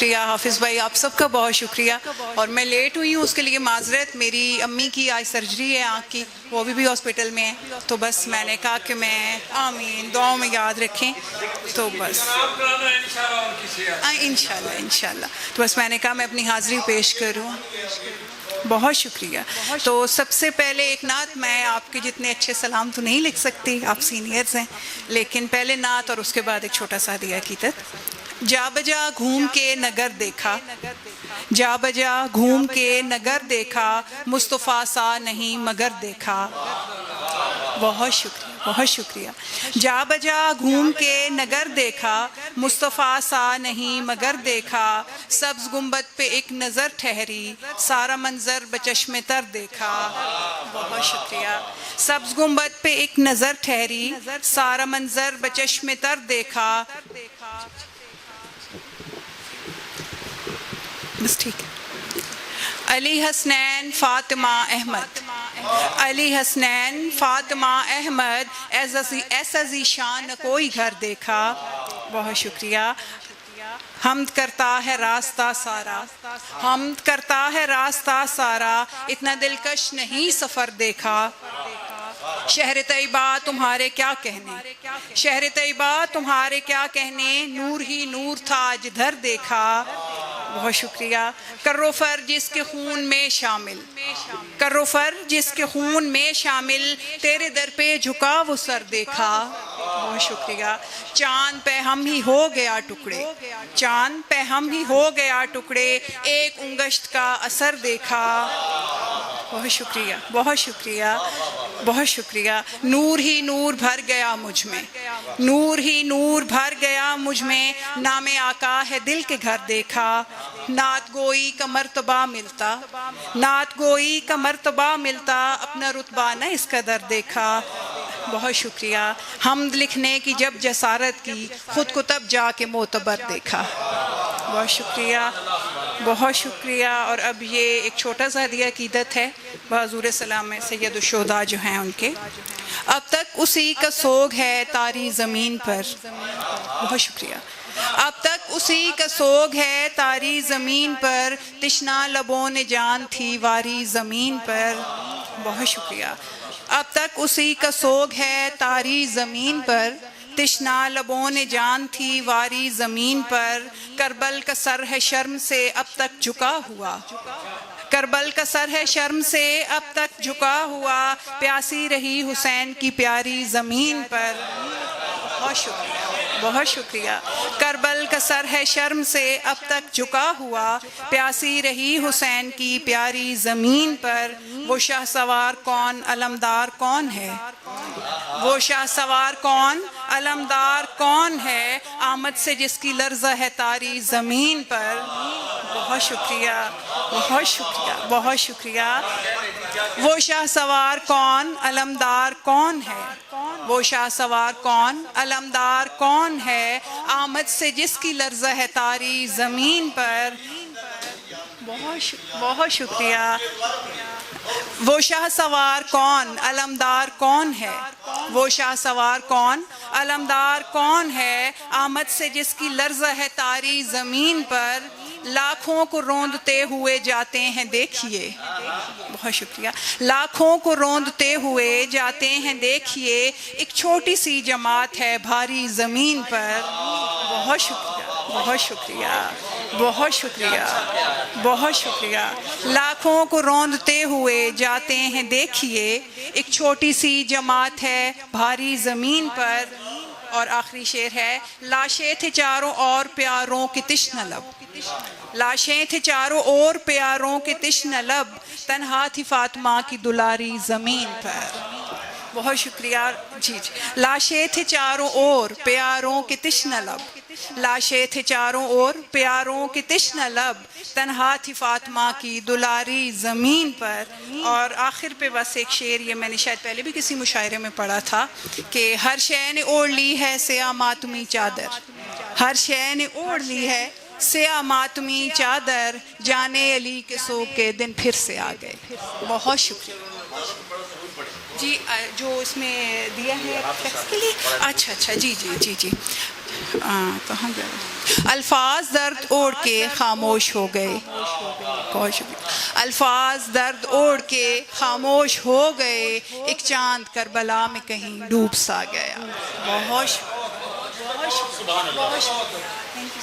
شکریہ حافظ بھائی، آپ سب کا بہت شکریہ. اور میں لیٹ ہوئی ہوں اس کے لیے معذرت. میری امی کی آج سرجری ہے آنکھ کی، وہ بھی ہاسپٹل میں ہے، تو بس میں نے کہا کہ میں آمین دعاؤں میں یاد رکھیں. تو بس انشاءاللہ تو بس میں نے کہا میں اپنی حاضری پیش کروں. بہت شکریہ. تو سب سے پہلے ایک نعت، میں آپ کے جتنے اچھے سلام تو نہیں لکھ سکتی، آپ سینئرز ہیں، لیکن پہلے نعت اور اس کے بعد ایک چھوٹا سا ہدیہ عقیدت. جا بجا گھوم کے نگر دیکھا، جا بجا گھوم کے نگر دیکھا، مصطفیٰ سا نہیں مگر دیکھا. بہت شکریہ بہت شکریہ. جا بجا گھوم کے نگر دیکھا، مصطفیٰ سا نہیں مگر دیکھا. سبز گنبد پہ ایک نظر ٹھہری، سارا منظر بچشم تر دیکھا. بہت شکریہ. سبز گنبد پہ ایک نظر ٹھہری، سارا منظر بچشم تر دیکھا. بس ٹھیک ہے. علی حسنین فاطمہ احمد، علی حسنین فاطمہ احمد، ایسا ذیشان نہ کوئی گھر دیکھا. بہت شکریہ. حمد کرتا ہے راستہ سارا، حمد کرتا ہے راستہ سارا، اتنا دلکش نہیں سفر دیکھا. شہر طیبہ تمہارے کیا کہنے، شہر طیبہ تمہارے کیا کہنے، نور ہی نور تھا جدھر دیکھا. بہت شکریہ. کروفر جس کے خون میں شامل، کروفر جس کے خون میں شامل، تیرے در پہ جھکا وہ سر دیکھا. بہت شکریہ. چاند پہ ہم ہی ہو گیا ٹکڑے، چاند پہ ہم ہی ہو گیا ٹکڑے، ایک انگشت کا اثر دیکھا. بہت شکریہ بہت شکریہ بہت شکریہ. نور ہی نور بھر گیا مجھ میں، نور ہی نور بھر گیا مجھ میں، نام آقا ہے دل کے گھر دیکھا. نعت گوئی کا مرتبہ ملتا، نعت گوئی کا مرتبہ ملتا، اپنا رتبہ نہ اس قدر دیکھا. بہت شکریہ. حمد لکھنے کی جب جسارت کی، خود کو تب جا کے معتبر دیکھا. بہت شکریہ بہت شکریہ. اور اب یہ ایک چھوٹا سا ہدیہ عقیدت ہے حضور سلام میں سید الشہداء جو ہیں ان کے. اب تک اسی کا سوگ ہے تاری زمین پر. بہت شکریہ. اب تک اسی کا سوگ ہے تاری زمین پر، تشنا لبوں نے جان تھی واری زمین پر. بہت شکریہ. اب تک اسی کا سوگ ہے تاری زمین پر، تشنا لبوں نے جان تھی واری زمین پر. کربل کا سر ہے شرم سے اب تک جھکا ہوا، کربل کا سر ہے شرم سے اب تک جھکا ہوا، پیاسی رہی حسین کی پیاری زمین پر. بہت شکریہ بہت شکریہ. کربل کا سر ہے شرم سے اب تک جھکا ہوا، پیاسی رہی حسین کی پیاری زمین پر. وہ شاہ سوار کون علمدار کون ہے، وہ شاہ سوار کون علمدار کون ہے، آمد سے جس کی لرزہ ہے تاری زمین پر. بہت شکریہ بہت شکریہ بہت شکریہ. وہ شاہ سوار کون علمدار کون ہے، وہ شاہ سوار کون علمدار کون ہے، آمد سے جس کی لرزہ ہے تاری زمین پر. بہت شکریہ. وہ شاہ سوار کون علمدار کون ہے، وہ شاہ سوار کون علمدار کون ہے، آمد سے جس کی لرزہ ہے تاری زمین پر. لاکھوں کو روندتے ہوئے جاتے ہیں دیکھیے. بہت شکریہ. لاکھوں کو روندتے ہوئے جاتے ہیں دیکھیے، ایک چھوٹی سی جماعت ہے بھاری زمین پر. بہت شکریہ بہت شکریہ بہت شکریہ بہت شکریہ. لاکھوں کو روندتے ہوئے جاتے ہیں دیکھیے، ایک چھوٹی سی جماعت ہے بھاری زمین پر. اور آخری شعر ہے. لاشیں تھے چاروں اور پیاروں کے تشنہ لب، لاشیں تھے چاروں اور پیاروں کے تشنہ لب، تنہا تھی فاطمہ کی دلاری زمین پر. بہت شکریہ. جی لاشیں تھے چاروں اور پیاروں کے تشنہ لب، لاشیں تھے چاروں اور پیاروں کے تشنہ لب، تنہا تھی فاطمہ کی دلاری زمین پر. اور آخر پہ بس ایک شعر، یہ میں نے شاید پہلے بھی کسی مشاعرے میں پڑھا تھا کہ ہر شے نے اوڑھ لی ہے سیاہ ماتمی چادر، ہر شے نے اوڑھ لی ہے سیاہ ماتمی چادر، جانے علی کے سوگ کے دن پھر سے آ گئے. بہت شکریہ. جی جو اس میں دیا ہے ٹیکسٹ کے لیے، اچھا جی جی جی جی کہاں گئے؟ الفاظ درد اوڑھ کے خاموش ہو گئے، الفاظ درد اوڑھ کے خاموش ہو گئے، ایک چاند کربلا میں کہیں ڈوب سا گیا۔ بہت